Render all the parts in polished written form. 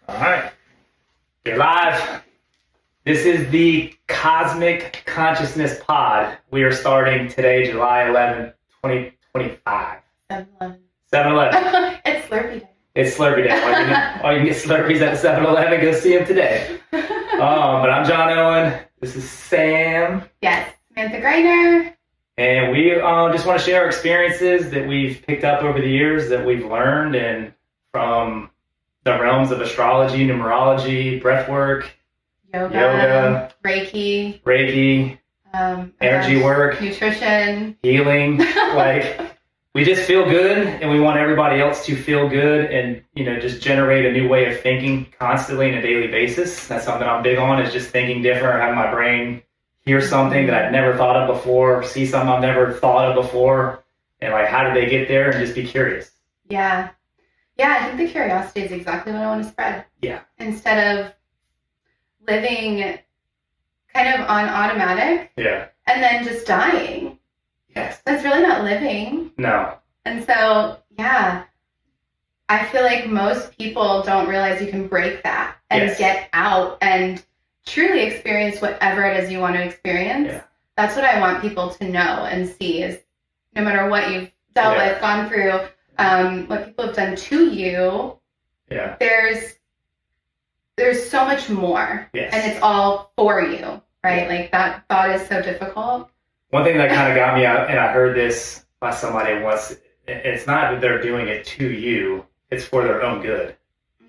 All right, you're live. This is the Cosmic Consciousness Pod. We are starting today, July 11th, 2025. 7-Eleven. 7-Eleven. It's Slurpee Day. It's Slurpee Day. All you can get Slurpees at 7-Eleven. Go see them today. But I'm John Owen. This is Sam. Yes, Samantha Greiner. And we just want to share our experiences that we've picked up over the years, that we've learned, and from the realms of astrology, numerology, breathwork, yoga, Reiki, energy work, nutrition, healing. We just feel good, and we want everybody else to feel good, and just generate a new way of thinking constantly on a daily basis. That's something I'm big on, is just thinking different, or having my brain hear something that I've never thought of before, see something I've never thought of before, and how did they get there, and just be curious. Yeah, I think the curiosity is exactly what I want to spread. Yeah. Instead of living kind of on automatic. Yeah. And then just dying. Yes. That's really not living. No. And so, yeah, I feel like most people don't realize you can break that and get out and truly experience whatever it is you want to experience. Yeah. That's what I want people to know and see, is no matter what you've dealt with, gone through, what people have done to you, there's so much more. Yes. And it's all for you, right? Like, that thought is so difficult. One thing that kind of got me out, and I heard this by somebody once, it's not that they're doing it to you, it's for their own good.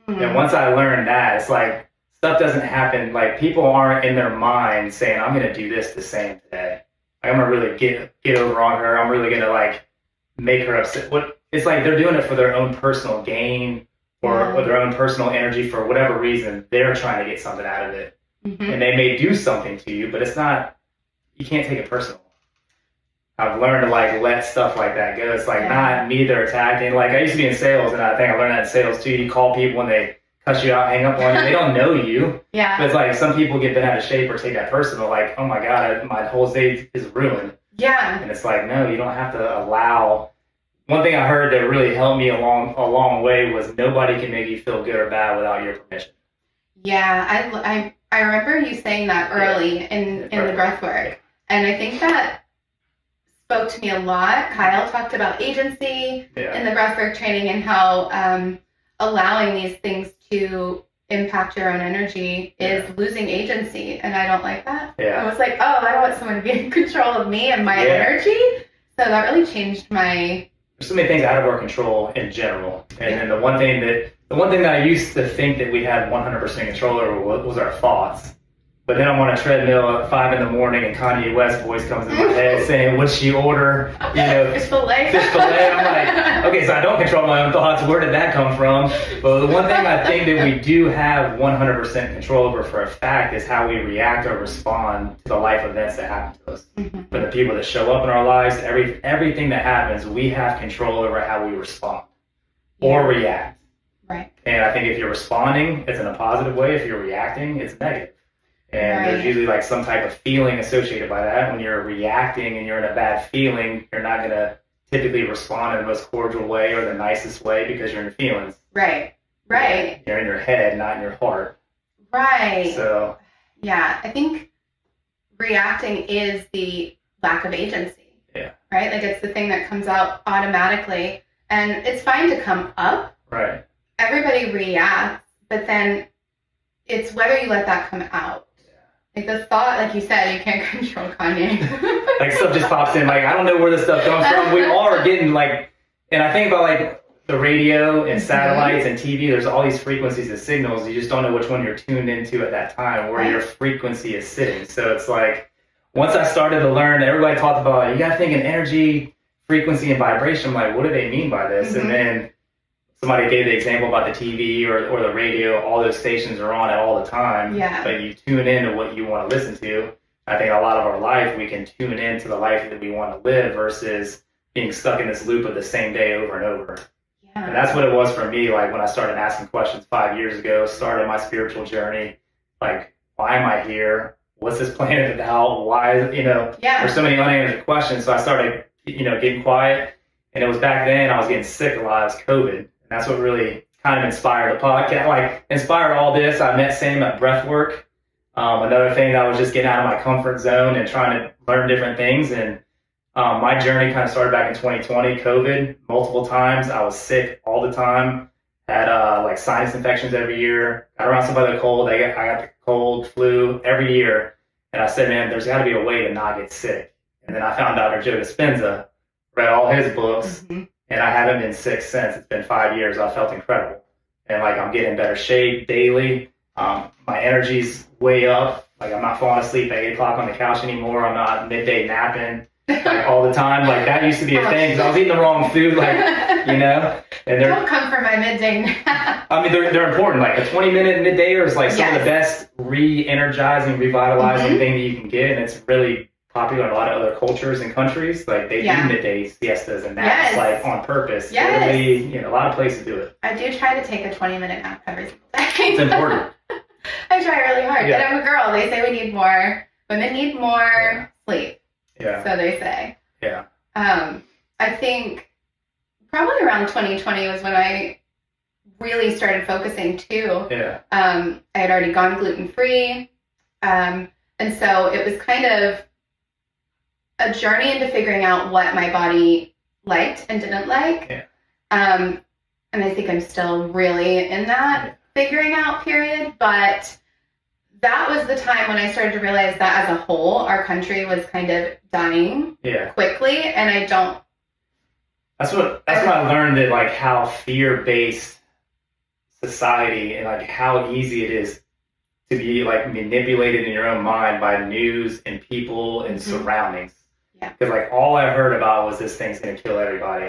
Mm-hmm. And once I learned that, it's like, stuff doesn't happen, people aren't in their mind saying, I'm going to do this the same today. I'm going to really get over on her. I'm really going to make her upset. It's like they're doing it for their own personal gain or their own personal energy for whatever reason. They're trying to get something out of it. Mm-hmm. And they may do something to you, but it's not, you can't take it personal. I've learned to let stuff like that go. It's not me they're attacking. I used to be in sales, and I think I learned that in sales too. You call people when they cut you out, hang up on you. They don't know you. Yeah. But it's some people get bent out of shape or take that personal. Oh my God, my whole day is ruined. Yeah. And it's no, you don't have to allow. One thing I heard that really helped me a long way was nobody can make you feel good or bad without your permission. Yeah, I remember you saying that early in the breath work. And I think that spoke to me a lot. Kyle talked about agency in the breathwork training, and how allowing these things to impact your own energy is losing agency, and I don't like that. Yeah. I was like, I don't want someone to be in control of me and my energy. So that really changed my... There's so many things out of our control in general, and then the one thing that I used to think that we had 100% control over was our thoughts. But then I'm on a treadmill at 5 a.m. and Kanye West voice comes in my head saying, what'd she order? Fish fillet. Fish fillet. I'm like, okay, so I don't control my own thoughts. Where did that come from? But the one thing I think that we do have 100% control over for a fact is how we react or respond to the life events that happen to us. Mm-hmm. For the people that show up in our lives, everything that happens, we have control over how we respond or react. Right. And I think if you're responding, it's in a positive way. If you're reacting, it's negative. And there's usually some type of feeling associated by that. When you're reacting and you're in a bad feeling, you're not going to typically respond in the most cordial way or the nicest way, because you're in your feelings. Right. You're in your head, not in your heart. Right. So. Yeah, I think reacting is the lack of agency. Yeah. Right? It's the thing that comes out automatically. And it's fine to come up. Right. Everybody reacts, but then it's whether you let that come out. The thought, like you said, you can't control Kanye. Stuff just pops in. I don't know where this stuff comes from. We all are getting and I think about the radio and satellites and TV. There's all these frequencies and signals. You just don't know which one you're tuned into at that time, where your frequency is sitting. So it's once I started to learn, everybody talked about, you got to think in energy, frequency, and vibration. I'm like, what do they mean by this? Mm-hmm. And then somebody gave the example about the TV or the radio. All those stations are on at all the time. Yeah. But you tune into what you want to listen to. I think a lot of our life, we can tune into the life that we want to live versus being stuck in this loop of the same day over and over. Yeah. And that's what it was for me. When I started asking questions 5 years ago, started my spiritual journey. Why am I here? What's this planet about? Why, there's so many unanswered questions. So I started, getting quiet. And it was back then I was getting sick a lot. It was COVID. And that's what really kind of inspired the podcast, like inspired all this. I met Sam at Breathwork. Another thing that I was just getting out of my comfort zone and trying to learn different things. And my journey kind of started back in 2020, COVID, multiple times. I was sick all the time, had like sinus infections every year, got around somebody with a cold. I got the cold, flu every year. And I said, man, there's got to be a way to not get sick. And then I found Dr. Joe Dispenza, read all his books, and I haven't been sick since. It's been 5 years. I felt incredible. And like I'm getting in better shape daily. My energy's way up. Like I'm not falling asleep at 8 o'clock on the couch anymore. I'm not midday napping like all the time. Like that used to be a thing because I was eating the wrong food, like, you know. And don't come for my midday nap. I mean, they're important. Like a 20-minute middayer is like some of the best re-energizing, revitalizing thing that you can get, and it's really popular in a lot of other cultures and countries. Like they do midday siestas and naps like on purpose. Really, you know, a lot of places do it. I do try to take a 20-minute nap every single day. It's important. I try really hard. And I'm a girl. They say we need more. Women need more sleep. Yeah. So they say. Yeah. I think probably around 2020 was when I really started focusing too. Yeah. I had already gone gluten-free. And so it was kind of a journey into figuring out what my body liked and didn't like. Yeah. And I think I'm still really in that figuring out period. But that was the time when I started to realize that as a whole, our country was kind of dying quickly. And I don't. That's what I learned, that like how fear-based society and like how easy it is to be like manipulated in your own mind by news and people and surroundings. Yeah. Because like all I heard about was this thing's gonna kill everybody.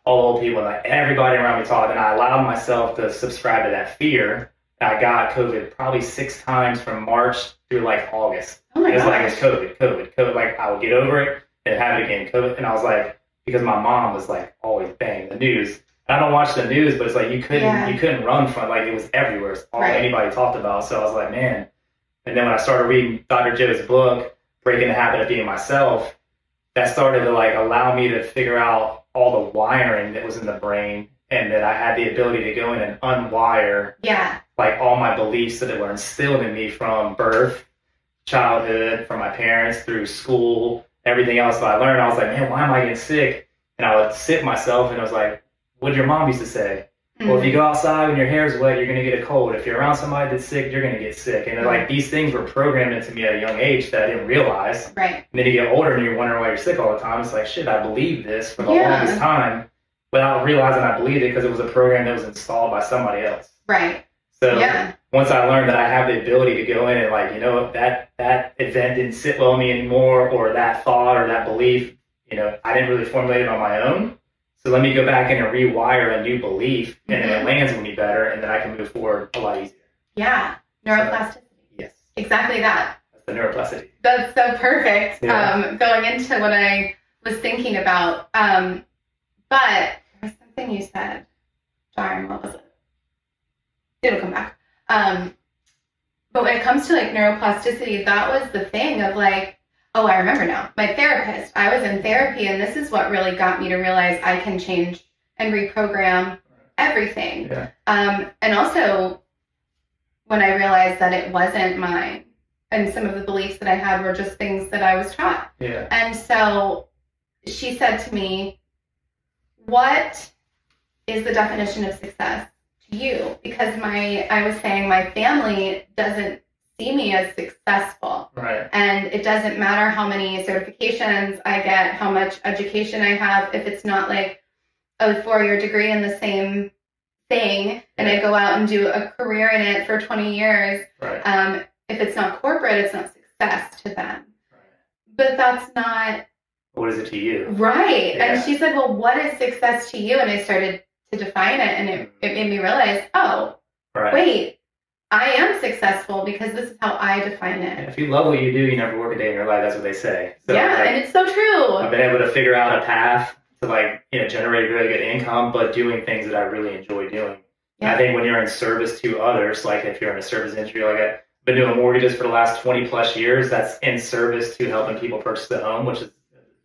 All old people, like everybody around me talked, and I allowed myself to subscribe to that fear. I got COVID probably 6 times from March through like August. Oh my gosh. Like it's COVID. Like I would get over it and have it again, COVID. And I was like, because my mom was like always banging the news. I don't watch the news, but it's like you couldn't run from it. Like it was everywhere. It's all anybody talked about. So I was like, man. And then when I started reading Dr. Joe's book, Breaking the Habit of Being Myself, that started to like allow me to figure out all the wiring that was in the brain, and that I had the ability to go in and unwire like all my beliefs that were instilled in me from birth, childhood, from my parents, through school, everything else that I learned. I was like, man, why am I getting sick? And I would sit myself and I was like, what did your mom used to say? Well, if you go outside and your hair's wet, you're going to get a cold. If you're around somebody that's sick, you're going to get sick. And like these things were programmed into me at a young age that I didn't realize. Right. And then you get older and you're wondering why you're sick all the time. It's like, shit, I believed this for the longest time without realizing I believed it because it was a program that was installed by somebody else. Right. So once I learned that I have the ability to go in and like, you know, that event didn't sit well with me anymore, or that thought or that belief, you know, I didn't really formulate it on my own. So let me go back in and rewire a new belief, and then it lands with me better, and then I can move forward a lot easier. Yeah. Neuroplasticity. Yes. Exactly that. That's the neuroplasticity. That's so perfect. Yeah. Going into what I was thinking about. But there was something you said. Darn, what was it? It'll come back. But when it comes to like neuroplasticity, that was the thing of like, oh, I remember now. My therapist, I was in therapy, and this is what really got me to realize I can change and reprogram everything. Yeah. And also when I realized that it wasn't mine, and some of the beliefs that I had were just things that I was taught. Yeah. And so she said to me, what is the definition of success to you? Because I was saying my family doesn't see me as successful. Right. And it doesn't matter how many certifications I get, how much education I have, if it's not like a 4-year degree in the same thing and I go out and do a career in it for 20 years. Right. If it's not corporate, it's not success to them. Right. But that's not... What is it to you? Right. Yeah. And she said, well, what is success to you? And I started to define it, and it made me realize, wait, I am successful because this is how I define it. Yeah, if you love what you do, you never work a day in your life. That's what they say. So, and it's so true. I've been able to figure out a path to generate really good income, but doing things that I really enjoy doing. Yeah. I think when you're in service to others, like if you're in a service industry, like I've been doing mortgages for the last 20 plus years, that's in service to helping people purchase a home, which is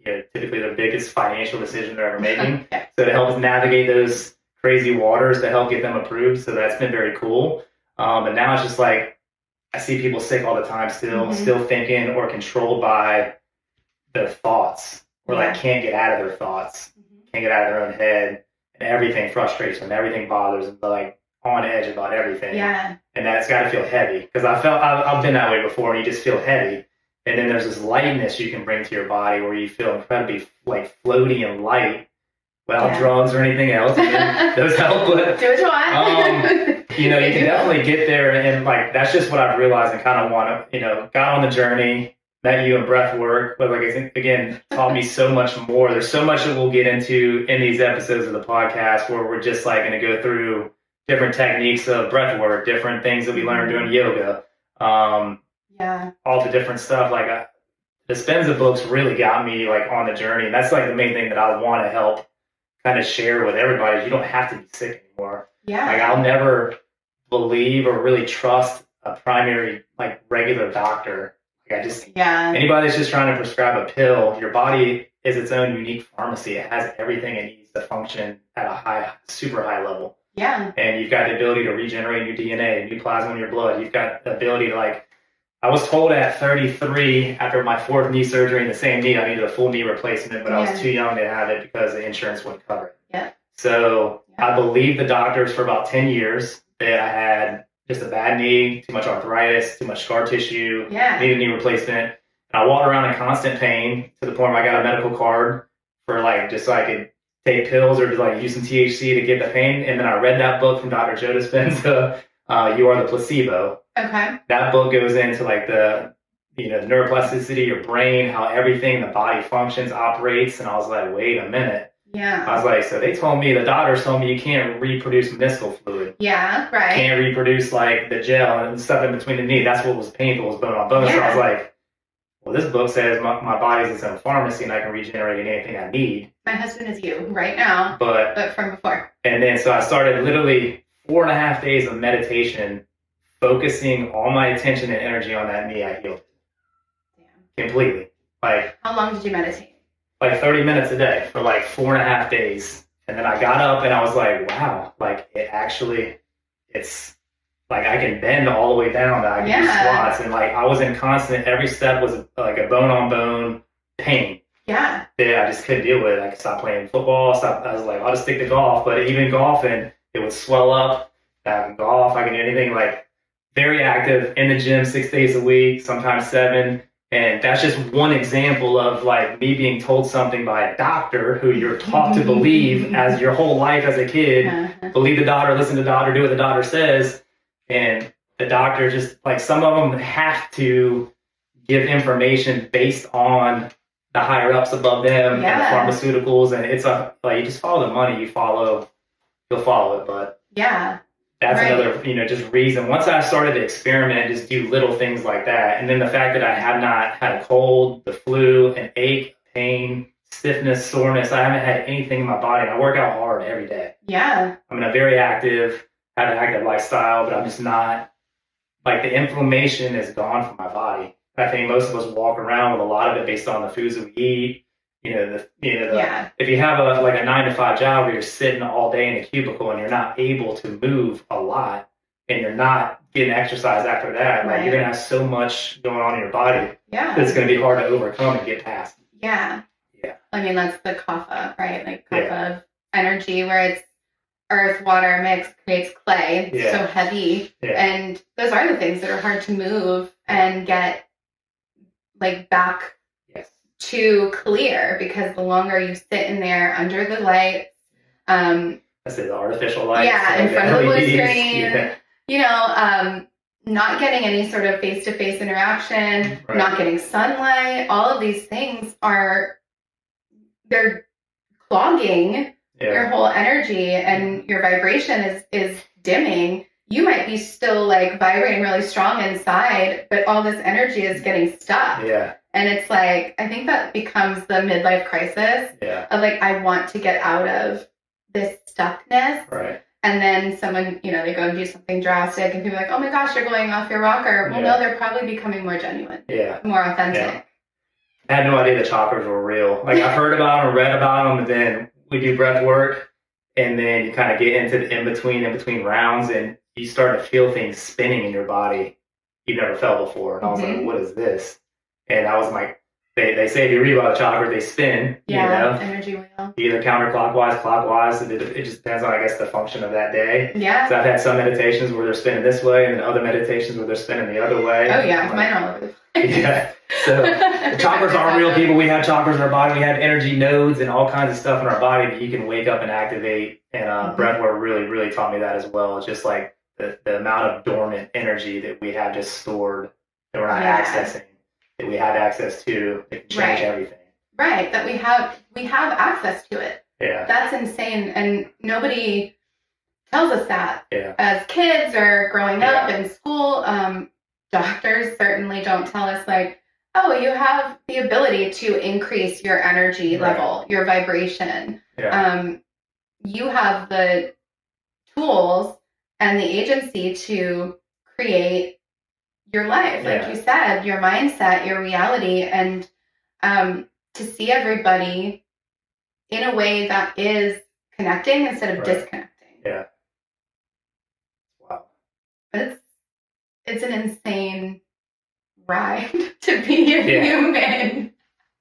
typically the biggest financial decision they're ever making. So to help us navigate those crazy waters to help get them approved. So that's been very cool. And now it's just like, I see people sick all the time still thinking or controlled by their thoughts, or like can't get out of their thoughts, can't get out of their own head, and everything frustrates them, everything bothers them, they're like on edge about everything. Yeah. And that's got to feel heavy, because I've been that way before, and you just feel heavy. And then there's this lightness you can bring to your body where you feel incredibly like floaty and light without drugs or anything else. And those help. But, do what you want. you can definitely get there. And like, that's just what I've realized and kind of want to, got on the journey, met you in breath work. But like, I think, again, taught me so much more. There's so much that we'll get into in these episodes of the podcast where we're just like going to go through different techniques of breath work, different things that we learned doing yoga. All the different stuff. Like the Dispenza books really got me like on the journey. And that's like the main thing that I want to help kind of share with everybody. You don't have to be sick anymore. Yeah. Like I'll never believe or really trust a primary, like regular doctor. Like anybody that's just trying to prescribe a pill, your body is its own unique pharmacy. It has everything it needs to function at a super high level. Yeah. And you've got the ability to regenerate new DNA, new plasma in your blood. You've got the ability to like, I was told at 33, after my 4th knee surgery in the same knee, I needed a full knee replacement, but I was too young to have it because the insurance wouldn't cover it. Yeah. So I believed the doctors for about 10 years that I had just a bad knee, too much arthritis, too much scar tissue, needed a knee replacement. And I walked around in constant pain to the point where I got a medical card for like, just so I could take pills or just like use some THC to get the pain. And then I read that book from Dr. Joe Dispenza, You Are the Placebo. Okay. That book goes into like the neuroplasticity, your brain, how everything in the body functions, operates. And I was like, wait a minute. Yeah. I was like, so they told me, the doctors told me you can't reproduce meniscal fluid. Yeah, right. Can't reproduce like the gel and stuff in between the knee. That's what was painful, was bone on bone. So I was like, well, this book says my body's its own pharmacy and I can regenerate anything I need. My husband is you right now, but from before. And then so I started literally 4.5 days of meditation, focusing all my attention and energy on that knee. I healed it completely. Like, how long did you meditate? Like 30 minutes a day for like 4.5 days. And then I got up and I was like, wow, like it's like I can bend all the way down. I can do squats. And like I was in constant, every step was like a bone on bone pain. Yeah. That I just couldn't deal with. I stopped playing football. I was like, I'll just stick to golf. But even golfing, it would swell up. I can golf. I can do anything. Like very active in the gym 6 days a week, sometimes 7. And that's just one example of like me being told something by a doctor who you're taught to believe as your whole life as a kid. Believe the doctor, listen to the doctor, do what the doctor says. And the doctor just like, some of them have to give information based on the higher ups above them and the pharmaceuticals. And it's like, you just follow the money, you'll follow it. But that's another, just reason. Once I started to experiment, just do little things like that. And then the fact that I have not had a cold, the flu, an ache, pain, stiffness, soreness, I haven't had anything in my body. I work out hard every day. Yeah. I'm very active, have an active lifestyle, but I'm just not, like the inflammation is gone from my body. I think most of us walk around with a lot of it based on the foods that we eat. If you have a 9-to-5 job where you're sitting all day in a cubicle and you're not able to move a lot and you're not getting exercise after that, like you're gonna have so much going on in your body that's gonna be hard to overcome and get past. Yeah. I mean, that's the kapha, right? Like kapha of energy, where it's earth, water mix creates clay. It's so heavy, and those are the things that are hard to move and get like back to clear, because the longer you sit in there under the light, I say the artificial light, in front of the blue screen, not getting any sort of face-to-face interaction, not getting sunlight, all of these things they're clogging your whole energy, and your vibration is dimming. You might be still like vibrating really strong inside, but all this energy is getting stuck. And it's like, I think that becomes the midlife crisis of like, I want to get out of this stuckness. And then someone, they go and do something drastic and people are like, oh my gosh, you're going off your rocker. Well, no, they're probably becoming more genuine, more authentic. I had no idea the chakras were real. Like I've heard about them, read about them, and then we do breath work. And then you kind of get into the in between rounds, and you start to feel things spinning in your body you've never felt before. And I was like, what is this? And I was like, they say if you read about the chakra, they spin, energy wheel. Either counterclockwise, clockwise. It just depends on, I guess, the function of that day. Yeah. So I've had some meditations where they're spinning this way, and then other meditations where they're spinning the other way. Oh yeah, mine are all over the place. Yeah. So the chakras aren't real, people. We have chakras in our body. We have energy nodes and all kinds of stuff in our body that you can wake up and activate. And breathwork really, really taught me that as well. It's just like the amount of dormant energy that we have just stored that we're not accessing, that we have access to, that can change everything. Right, that we have access to it. Yeah. That's insane, and nobody tells us that. Yeah. As kids or growing up in school, doctors certainly don't tell us like, oh, you have the ability to increase your energy level, your vibration. Yeah. You have the tools and the agency to create your life, like you said, your mindset, your reality, and to see everybody in a way that is connecting instead of disconnecting. Yeah. Wow. It's an insane ride to be a human.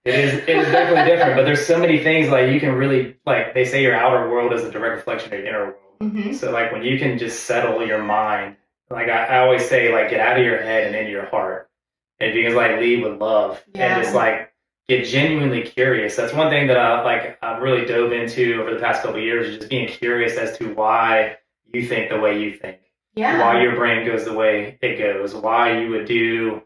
It is definitely different, but there's so many things like you can really, like they say your outer world is a direct reflection of your inner world. Mm-hmm. So like when you can just settle your mind, like I always say, like get out of your head and into your heart. And if you can like lead with love and just like get genuinely curious. That's one thing that I've really dove into over the past couple of years, is just being curious as to why you think the way you think. Yeah. Why your brain goes the way it goes. Why you would do,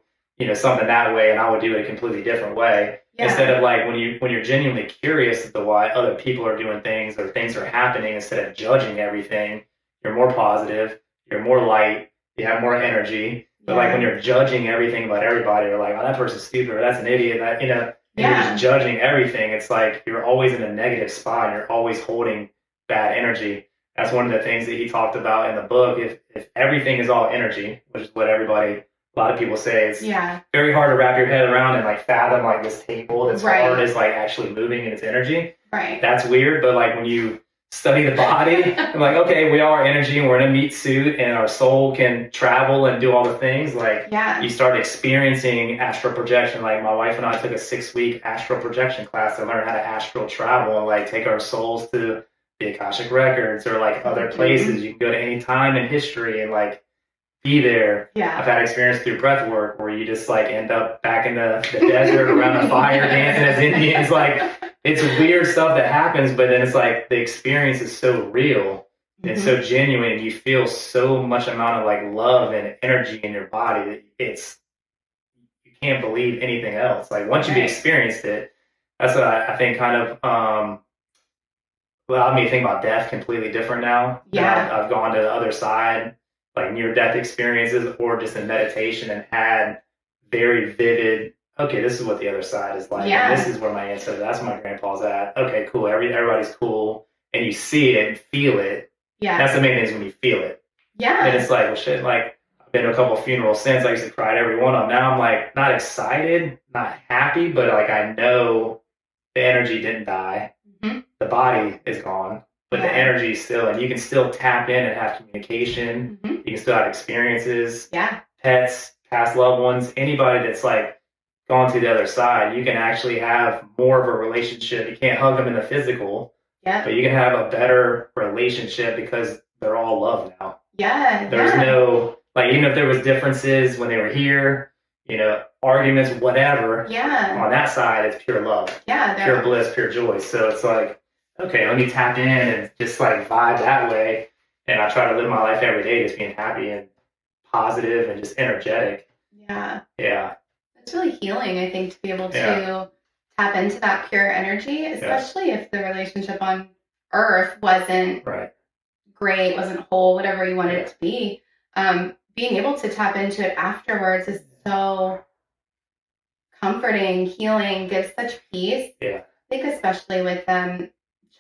something that way and I would do it a completely different way. Yeah. Instead of like when you're genuinely curious as to why other people are doing things or things are happening, instead of judging everything, you're more positive, you're more light, you have more energy. But like when you're judging everything about everybody, you're like, oh, that person's stupid or that's an idiot, that you're just judging everything. It's like you're always in a negative spot and you're always holding bad energy. That's one of the things that he talked about in the book. If everything is all energy, which is what a lot of people say, it's very hard to wrap your head around and like fathom like this table that's hard is like actually moving in its energy. Right. That's weird. But like when you study the body, I'm like, okay, we are energy and we're in a meat suit and our soul can travel and do all the things. Like you start experiencing astral projection. Like my wife and I took a 6-week astral projection class to learn how to astral travel and like take our souls to the Akashic Records or like other places. You can go to any time in history and like be there. Yeah. I've had experience through breath work where you just like end up back in the desert around a fire dancing as Indians. Like it's weird stuff that happens, but then it's like the experience is so real and so genuine. You feel so much amount of like love and energy in your body that you can't believe anything else. Like once you've experienced it, that's what I think kind of allowed me to think about death completely different now. Yeah. I've gone to the other side, like near-death experiences or just in meditation and had very vivid, okay, this is what the other side is like. Yeah. And this is where my ancestors, that's where my grandpa's at. Okay, cool. Everybody's cool. And you see it and feel it. Yeah. That's the main thing is when you feel it. Yeah. And it's like, well, shit, like I've been to a couple of funerals since. I used to cry at every one of them. Now I'm like not excited, not happy, but like I know the energy didn't die. Mm-hmm. The body is gone. But the energy is still, and you can still tap in and have communication. Mm-hmm. You can still have experiences. Yeah. Pets, past loved ones, anybody that's like gone to the other side, you can actually have more of a relationship. You can't hug them in the physical, but you can have a better relationship because they're all love now. Yeah. There's no, like, even if there was differences when they were here, arguments, whatever. Yeah. On that side, it's pure love. Yeah. Pure bliss, pure joy. So it's like, okay, let me tap in and just like vibe that way. And I try to live my life every day just being happy and positive and just energetic. Yeah. Yeah. It's really healing, I think, to be able to tap into that pure energy, especially if the relationship on Earth wasn't great, wasn't whole, whatever you wanted it to be. Being able to tap into it afterwards is so comforting, healing, gives such peace. Yeah. I think especially with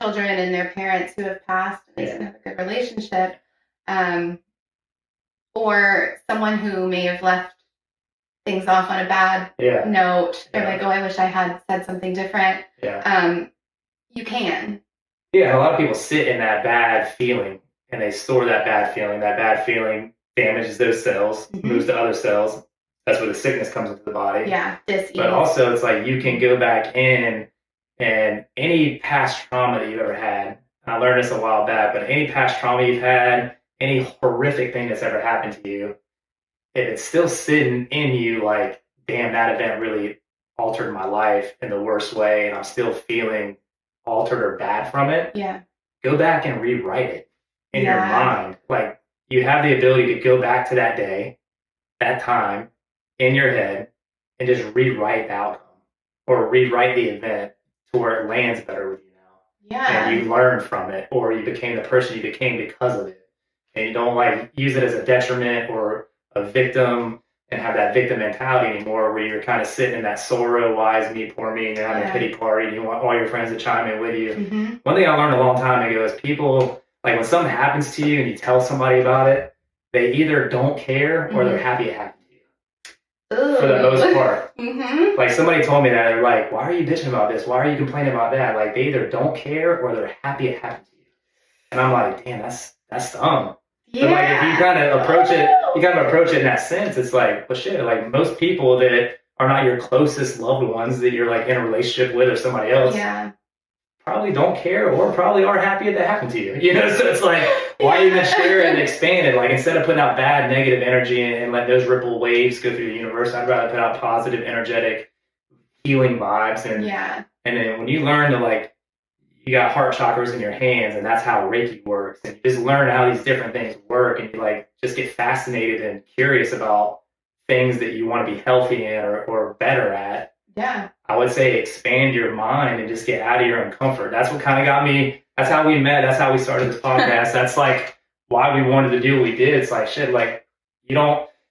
children and their parents who have passed and they didn't have a good relationship, or someone who may have left things off on a bad note. They're like, oh, I wish I had said something different. Yeah. You can. Yeah, a lot of people sit in that bad feeling and they store that bad feeling. That bad feeling damages those cells, moves to other cells. That's where the sickness comes into the body. Yeah, dis-ease. But also, it's like you can go back in and any past trauma that you've ever had, and I learned this a while back, but any past trauma you've had, any horrific thing that's ever happened to you, if it's still sitting in you like, damn, that event really altered my life in the worst way, and I'm still feeling altered or bad from it, yeah, go back and rewrite it in your Yeah. mind. Like, you have the ability to go back to that day, that time, in your head, and just rewrite the outcome or rewrite the event to where it lands better with you now. yeah, And you learn from it, or you became the person you became because of it. And you don't like use it as a detriment or a victim and have that victim mentality anymore, where you're kind of sitting in that sorrow, why is me, poor me, and you're having a pity party and you want all your friends to chime in with you. One thing I learned a long time ago is people, like when something happens to you and you tell somebody about it, they either don't care or they're happy it happened to you. For the most part. Like somebody told me that, they're like, why are you bitching about this? Why are you complaining about that? Like they either don't care or they're happy it happened to you. And I'm like, damn, that's dumb. Yeah. But like if you kind of approach it in that sense, it's like, well shit, like most people that are not your closest loved ones that you're like in a relationship with or somebody else probably don't care or probably are happy that happened to you. You know, so it's like, why even share it and expand it? Like instead of putting out bad negative energy and let those ripple waves go through the universe, I'd rather put out positive, energetic, healing vibes. And then when you learn to like, you got heart chakras in your hands, and that's how Reiki works. And you just learn how these different things work, and you like just get fascinated and curious about things that you want to be healthy in or better at. Yeah. I would say expand your mind and just get out of your own comfort. That's what kind of got me. That's how we met. That's how we started this podcast. That's like why we wanted to do what we did. It's like shit. Like you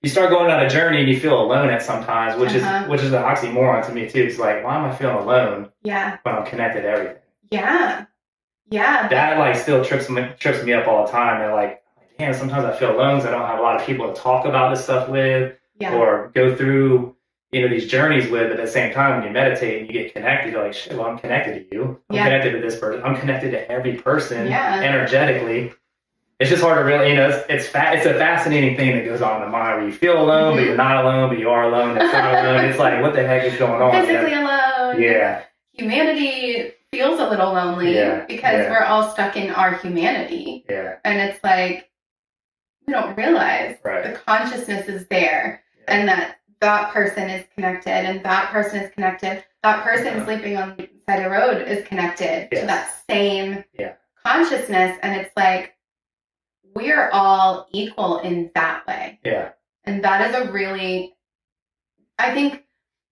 start going on a journey and you feel alone at sometimes, which is an oxymoron to me too. It's like, why am I feeling alone? Yeah. When I'm connected to everything. Yeah. Yeah. That like still trips me up all the time. And like, damn, sometimes I feel alone because I don't have a lot of people to talk about this stuff with or go through, these journeys with. But at the same time, when you meditate and you get connected, you're like, shit, well, I'm connected to you. I'm connected to this person. I'm connected to every person energetically. It's just hard to really, it's a fascinating thing that goes on in the mind where you feel alone, but you're not alone, but you are alone. It's not alone. It's like, what the heck is going on? Physically alone. Yeah. Humanity feels a little lonely because we're all stuck in our humanity. Yeah. And it's like, we don't realize the consciousness is there and that person is connected and that person is connected. That person sleeping on the side of the road is connected to that same consciousness. And it's like, we're all equal in that way. Yeah. And that is a really, I think,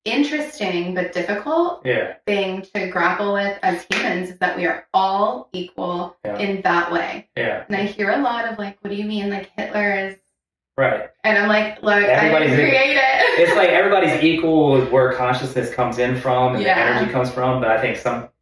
interesting but difficult thing to grapple with as humans, is that we are all equal in that way. Yeah. And I hear a lot of like, what do you mean? Like Hitler is right. And I'm like, look, I didn't create it. It's like everybody's equal with where consciousness comes in from and the energy comes from. But I think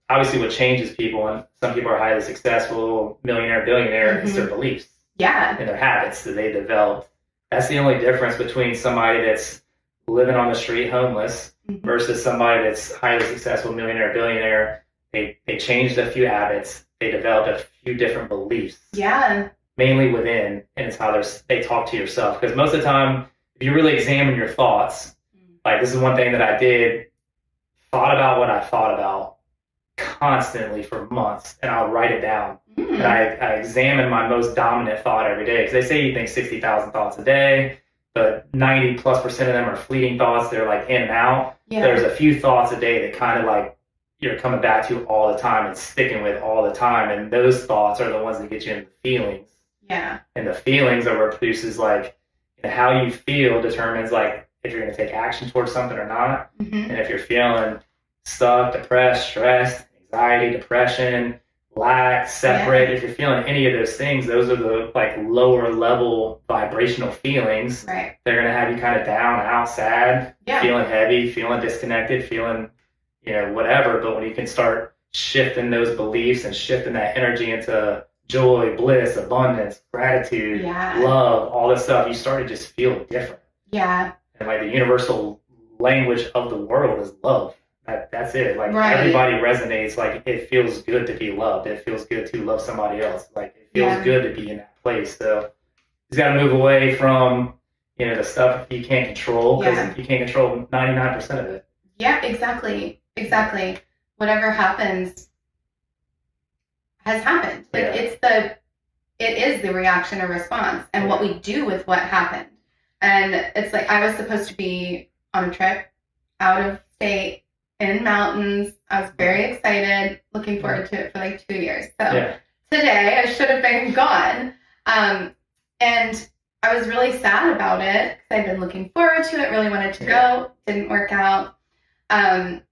obviously what changes people, and some people are highly successful, millionaire, billionaire, is their beliefs. Yeah. And their habits that they developed. That's the only difference between somebody that's living on the street homeless versus somebody that's highly successful, millionaire, billionaire. They changed a few habits. They developed a few different beliefs. Yeah. Mainly within, and it's how they talk to yourself. Because most of the time, if you really examine your thoughts, like this is one thing that I did, thought about what I thought about constantly for months, and I'll write it down. And I examine my most dominant thought every day. Because they say you think 60,000 thoughts a day, but 90+% of them are fleeting thoughts. They're like in and out. Yeah. There's a few thoughts a day that kind of like you're coming back to all the time and sticking with all the time. And those thoughts are the ones that get you into feelings. Yeah. And the feelings are what produces like how you feel determines like if you're going to take action towards something or not. And if you're feeling stuck, depressed, stressed, anxiety, depression, lack, separate, if you're feeling any of those things, those are the like lower level vibrational feelings. Right. They're going to have you kind of down, out, sad, feeling heavy, feeling disconnected, feeling, whatever. But when you can start shifting those beliefs and shifting that energy into joy, bliss, abundance, gratitude, love, all this stuff, you start to just feel different. Yeah. And like the universal language of the world is love. that's it. Like Right. everybody resonates. Like it feels good to be loved. It feels good to love somebody else. Like it feels Yeah. good to be in that place. So you got to move away from the stuff you can't control, because Yeah. you can't control 99% of it. Yeah, exactly. Whatever happens has happened. Like Yeah. it is the reaction or response and what we do with what happened. And it's like I was supposed to be on a trip out of state in mountains. I was very excited, looking forward to it for like 2 years. So today I should have been gone. And I was really sad about it because I'd been looking forward to it, really wanted to go, didn't work out. And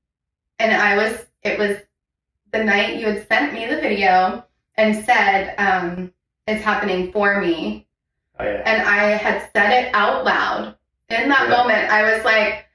it was the night you had sent me the video and said, it's happening for me. Oh, yeah. And I had said it out loud. In that moment, I was like,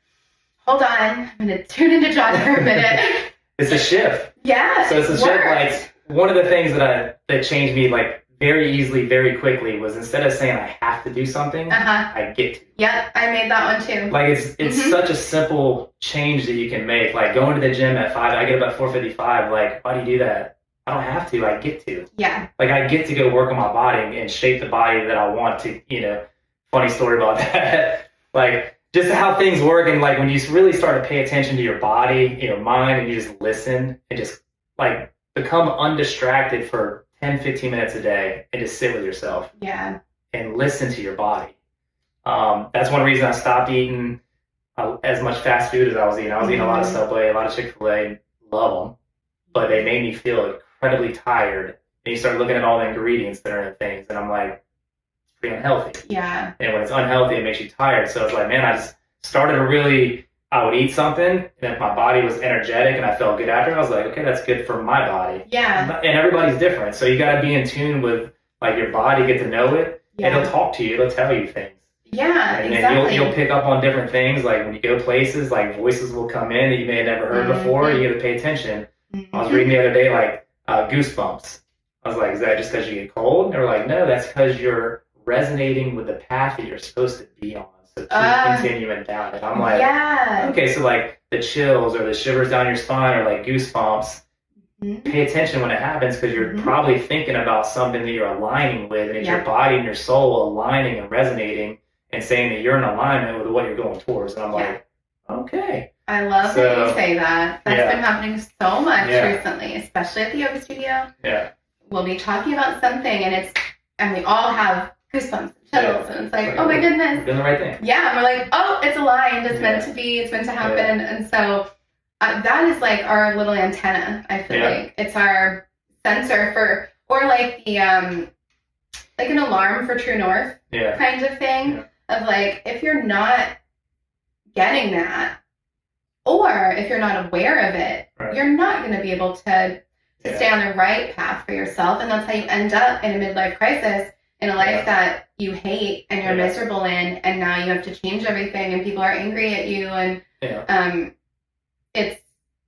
hold on, I'm going to tune into John for a minute. It's a shift. Yeah. So it's a shift. Like one of the things that changed me like very easily, very quickly was instead of saying I have to do something, I get to. Yep, I made that one too. Like it's such a simple change that you can make. Like going to the gym at 5, I get up at 4:55. Like, why do you do that? I don't have to. I get to. Yeah. Like I get to go work on my body and shape the body that I want to. Funny story about that. Like just how things work, and like when you really start to pay attention to your body, your mind, and you just listen and just like become undistracted for 10, 15 minutes a day and just sit with yourself. Yeah. And listen to your body. That's one reason I stopped eating as much fast food as I was eating. I was eating a lot of Subway, a lot of Chick-fil-A, love them, but they made me feel incredibly tired. And you start looking at all the ingredients that are in things, and I'm like, it's pretty unhealthy. Yeah. And when it's unhealthy, it makes you tired. So it's like, man, I just started to really, I would eat something, and if my body was energetic and I felt good after, I was like, okay, that's good for my body. Yeah. And everybody's different. So you got to be in tune with like your body, get to know it, and it'll talk to you, it'll tell you things. Yeah, and exactly. then you'll pick up on different things. Like when you go places, like voices will come in that you may have never heard before. You got to pay attention. I was reading the other day, like goosebumps. I was like, is that just because you get cold? And they were like, no, that's because you're resonating with the path that you're supposed to be on. So keep continuing down. And I'm like, okay, so like the chills or the shivers down your spine or like goosebumps, pay attention when it happens, because you're probably thinking about something that you're aligning with, and it's your body and your soul aligning and resonating and saying that you're in alignment with what you're going towards. And I'm like, okay. I love that you say that. That's been happening so much recently, especially at the yoga studio. Yeah. We'll be talking about something, and we all have goosebumps and chills, and it's like, oh my goodness. We're doing the right thing. Yeah, and we're like, oh, it's aligned. It's meant to be. It's meant to happen. And so that is like our little antenna, I feel like. It's our sensor for, or like the, like an alarm for True North kind of thing. Yeah. Of like, if you're not getting that, or if you're not aware of it, you're not going to be able to stay on the right path for yourself. And that's how you end up in a midlife crisis, in a life that you hate and you're miserable in, and now you have to change everything and people are angry at you, and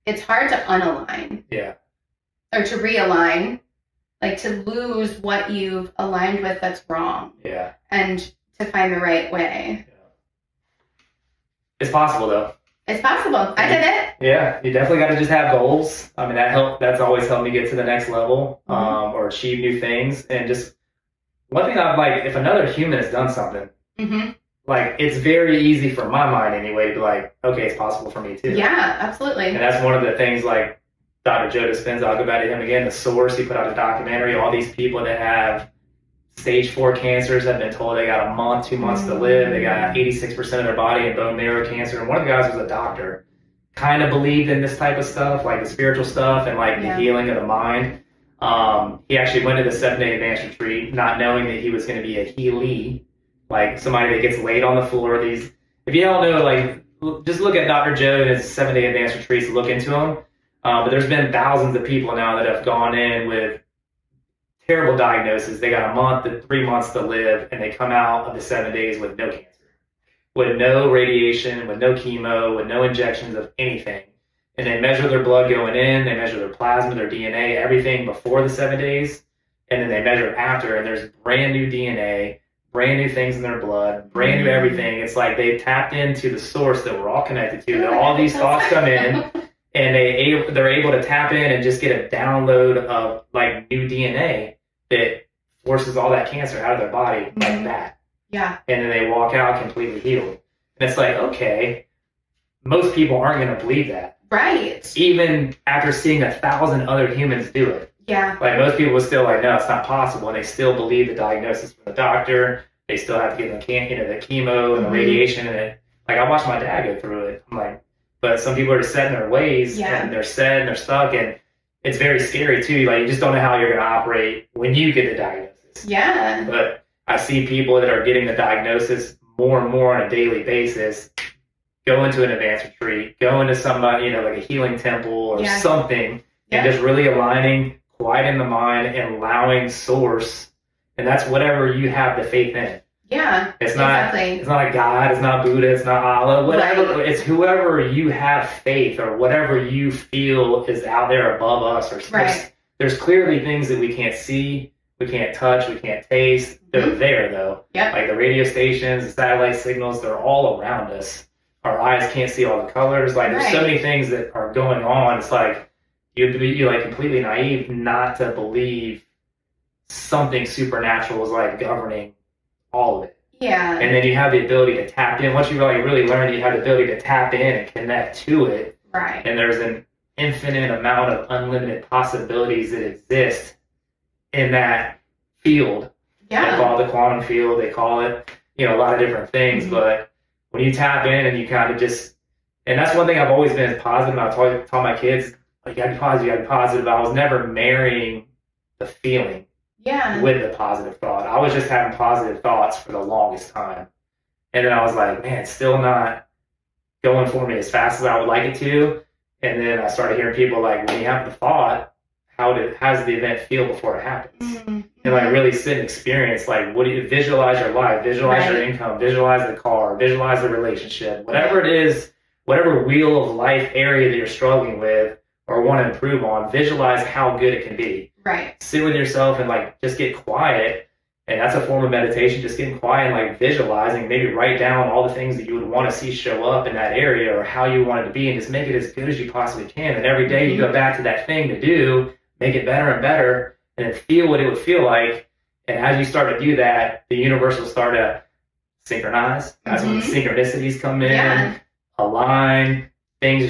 it's hard to unalign or to realign, like to lose what you've aligned with that's wrong and to find the right way. It's possible though. It's possible. I did it. Yeah, you definitely got to just have goals. I mean, that's always helped me get to the next level, or achieve new things. And just one thing I'm like, if another human has done something, like it's very easy for my mind anyway to be like, okay, it's possible for me too. Yeah, absolutely. And that's one of the things, like Dr. Joe Dispenza, I'll go back to him again, The Source, he put out a documentary, all these people that have stage 4 cancers have been told they got a month, 2 months to live. They got 86% of their body in bone marrow cancer. And one of the guys was a doctor, kind of believed in this type of stuff, like the spiritual stuff and like the healing of the mind. He actually went to the 7-day advanced retreat, not knowing that he was going to be a healee, like somebody that gets laid on the floor. If you don't know, like just look at Dr. Joe and his 7-day advanced retreats, look into them. But there's been thousands of people now that have gone in with terrible diagnosis. They got a month to 3 months to live, and they come out of the 7 days with no cancer, with no radiation, with no chemo, with no injections of anything. And they measure their blood going in, they measure their plasma, their DNA, everything before the 7 days, and then they measure it after, and there's brand new DNA, brand new things in their blood, brand new everything. It's like they tapped into the source that we're all connected to, that all these thoughts come in, and they're able to tap in and just get a download of like new DNA that forces all that cancer out of their body like that. Yeah. And then they walk out completely healed. And it's like, okay, most people aren't going to believe that. Right. Even after seeing 1,000 other humans do it. Yeah. Like most people will still like, no, it's not possible. And they still believe the diagnosis from the doctor. They still have to get the chemo and the radiation and it. Like I watched my dad go through it. I'm like, but some people are set in their ways and they're set and they're stuck and it's very scary too. Like you just don't know how you're going to operate when you get the diagnosis. Yeah. But I see people that are getting the diagnosis more and more on a daily basis go into an advanced retreat, go into somebody, like a healing temple or something, and just really aligning, quieting the mind and allowing source. And that's whatever you have the faith in. Yeah. It's not a God, it's not Buddha, it's not Allah, whatever. Right. It's whoever you have faith or whatever you feel is out there above us. Or there's clearly things that we can't see, we can't touch, we can't taste. They're there though. Yep. Like the radio stations, the satellite signals, they're all around us. Our eyes can't see all the colors. Like there's so many things that are going on. It's like you're like completely naive not to believe something supernatural is like governing all of it. Yeah. And then you have the ability to tap in. Once you really learn that you have the ability to tap in and connect to it. Right. And there's an infinite amount of unlimited possibilities that exist in that field. Yeah. They call it the quantum field. They call it, a lot of different things. But when you tap in and you kind of just, and that's one thing I've always been positive. I taught my kids, like, you gotta be positive, you gotta be positive. I was never marrying the feeling with the positive thought. I was just having positive thoughts for the longest time. And then I was like, man, it's still not going for me as fast as I would like it to. And then I started hearing people like, when you have the thought, how does the event feel before it happens? And like really sit and experience, like, what do you visualize your life, visualize your income, visualize the car, visualize the relationship, whatever it is, whatever wheel of life area that you're struggling with or want to improve on, visualize how good it can be. Right. Sit with yourself and like just get quiet. And that's a form of meditation, just getting quiet and like visualizing, maybe write down all the things that you would want to see show up in that area or how you want it to be and just make it as good as you possibly can. And every day you go back to that thing to do, make it better and better, and then feel what it would feel like. And as you start to do that, the universe will start to synchronize. That's when the synchronicities come in, align, people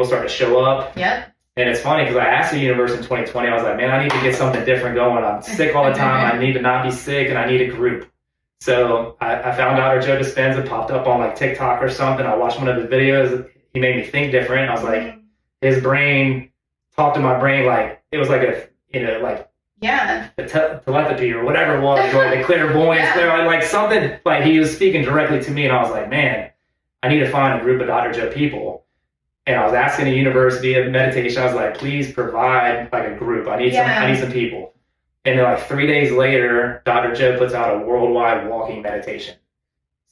start to show up. Yep. And it's funny because I asked the universe in 2020, I was like, man, I need to get something different going. I'm sick all the time. I need to not be sick and I need a group. So I found Dr. Joe Dispenza popped up on like TikTok or something. I watched one of his videos. He made me think different. I was like, his brain talked to my brain like it was like telepathy or whatever it was, or the clairvoyance, like something like he was speaking directly to me. And I was like, man, I need to find a group of Dr. Joe people. And I was asking the university of meditation, I was like, please provide like a group. I need some people. And then like 3 days later, Dr. Joe puts out a worldwide walking meditation.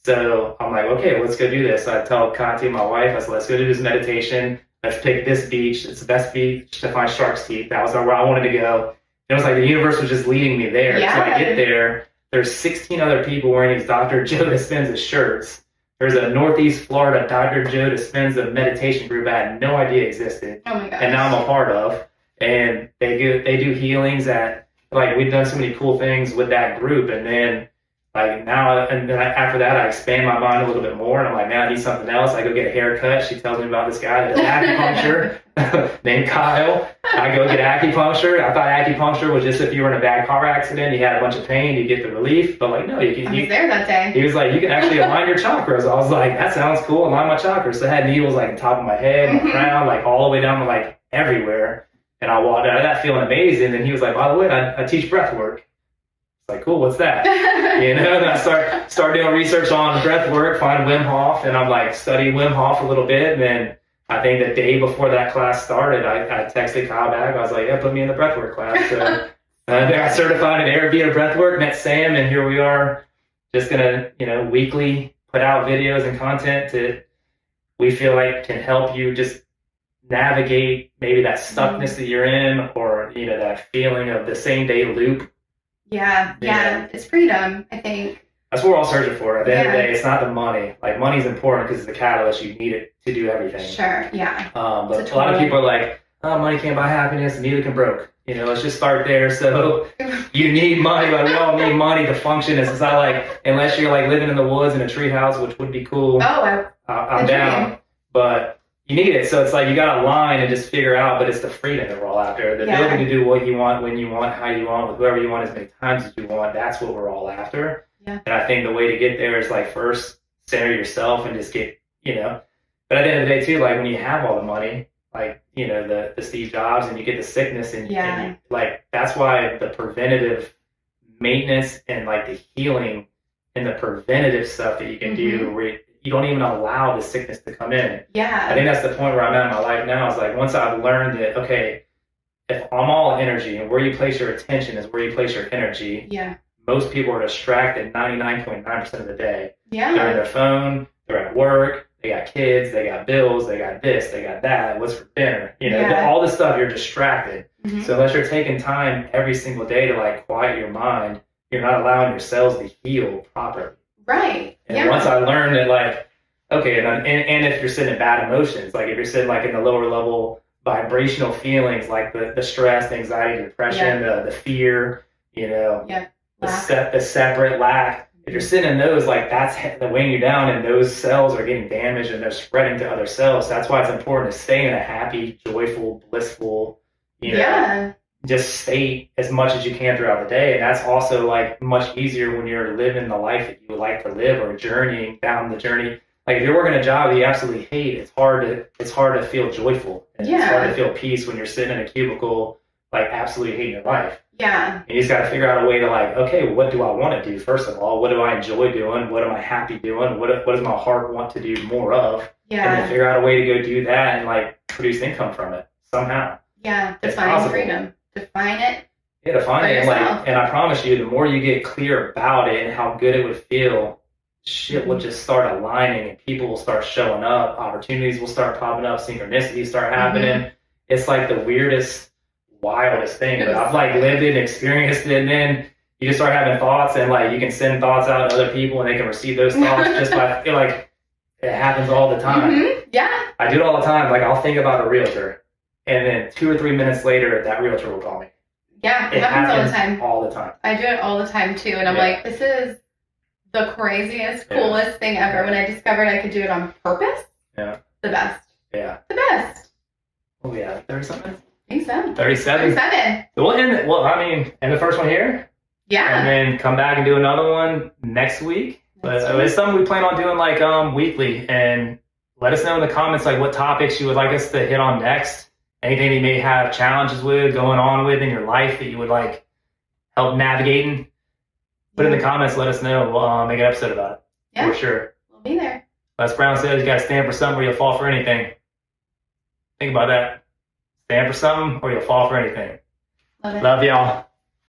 So I'm like, okay, let's go do this. So I tell Conti, my wife, I said, let's go do this meditation. Let's pick this beach. It's the best beach to find shark's teeth. That was where I wanted to go. It was like the universe was just leading me there. So I get there. There's 16 other people wearing these Dr. Joe Dispenza shirts. There's a Northeast Florida Dr. Joe Dispenza meditation group I had no idea existed. Oh my gosh. And now I'm a part of. And they do healings at, like, we've done so many cool things with that group. And then, like, now, and then after that, I expand my mind a little bit more. And I'm like, man, I need something else. I go get a haircut. She tells me about this guy that does acupuncture named Kyle. I go get acupuncture. I thought acupuncture was just if you were in a bad car accident, you had a bunch of pain, you get the relief. But like, no, you can. I was there that day. He was like, you can actually align your chakras. I was like, that sounds cool. Align my chakras. So I had needles like on top of my head, my crown, like all the way down to like everywhere. And I walked out of that feeling amazing. And he was like, by the way, I teach breath work. It's like, cool, what's that? And I start doing research on breath work, find Wim Hof, and I'm like, study Wim Hof a little bit. And then I think the day before that class started, I texted Kyle back. I was like, yeah, put me in the breathwork class. So I got certified in Ayurveda breathwork, met Sam, and here we are just going to, weekly put out videos and content that we feel like can help you just navigate maybe that stuckness that you're in or, that feeling of the same day loop. Yeah. It's freedom, I think. That's what we're all searching for. At the end of the Yeah. day, it's not the money. Like, money's important because it's the catalyst. You need it to do everything. Sure. Yeah. But It's a lot of totally- people are like, oh, money can't buy happiness, and neither can broke. You know, let's just start there. So you need money. Like, we all need money to function. It's not like, unless you're like living in the woods in a tree house, which would be cool. Oh, I'm the down. dream. But you need it. So it's like you got to line and just figure out, but it's the freedom that we're all after. The Yeah. ability to do what you want, when you want, how you want, with whoever you want, as many times as you want. That's what we're all after. Yeah. And I think the way to get there is like first center yourself and just get, you know, but at the end of the day too, like when you have all the money, like, you know, the Steve Jobs, and you get the sickness and, Yeah. and you, like, that's why the preventative maintenance and like the healing and the preventative stuff that you can do, where you don't even allow the sickness to come in. I Yeah. think that's the point where I'm at in my life now. Is like, once I've learned that, okay, if I'm all energy and where you place your attention is where you place your energy, Yeah. most people are distracted 99.9% of the day. They're on Yeah. their phone, they're at work, they got kids, they got bills, they got this, they got that, what's for dinner, you know, Yeah. all this stuff, you're distracted. Mhm. So unless you're taking time every single day to like quiet your mind, you're not allowing your cells to heal properly. Right. And Yeah. once I learned that, like, okay, and if you're sitting in bad emotions, like if you're sitting like in the lower level vibrational feelings, like the stress, the anxiety, depression, the fear, you know, Yeah. the, Lack. the separate lack. If you're sitting in those, like that's weighing you down, and those cells are getting damaged and they're spreading to other cells. So that's why it's important to stay in a happy, joyful, blissful, you know, Yeah. just state as much as you can throughout the day. And that's also like much easier when you're living the life that you would like to live, or journeying down the journey. Like if you're working a job that you absolutely hate, it's hard to feel joyful. And it's hard to feel peace when you're sitting in a cubicle, like absolutely hating your life. Yeah. And you just got to figure out a way to like, okay, well, what do I want to do? First of all, what do I enjoy doing? What am I happy doing? What does my heart want to do more of? And then Yeah. figure out a way to go do that and like produce income from it somehow. Yeah. It's Define possible. freedom. Define it. Yeah, to find For it. And, yourself. like, and I promise you, the more you get clear about it and how good it would feel, shit will just start aligning, and people will start showing up. Opportunities will start popping up. Synchronicities start happening. It's like the weirdest, wildest thing. But I've like lived it, experienced it, and then you just start having thoughts, and like you can send thoughts out to other people, and they can receive those thoughts just by, I feel like it happens all the time. Mhm. Yeah. I do it all the time. Like I'll think about a realtor, and then 2 or 3 minutes later, that realtor will call me. Yeah. It It happens all the time. all the time. I do it all the time too, and I'm Yeah. like, this is the craziest, Yeah. coolest thing ever. When I discovered I could do it on purpose, Yeah. the best, Yeah. the best. Oh yeah, 37. I think so. 37. 37. We'll end. Well, I mean, end the first one here, and Yeah. then come back and do another one next week. But Next week. it's something we plan on doing like weekly. And let us know in the comments like what topics you would like us to hit on next. Anything you may have challenges with, going on with in your life that you would like help navigating. Put in the comments. Let us know. We'll make an episode about it Yeah. for sure. We'll be there. Les Brown says you got to stand for something or you'll fall for anything. Think about that. Stand for something or you'll fall for anything. Love it. Love y'all.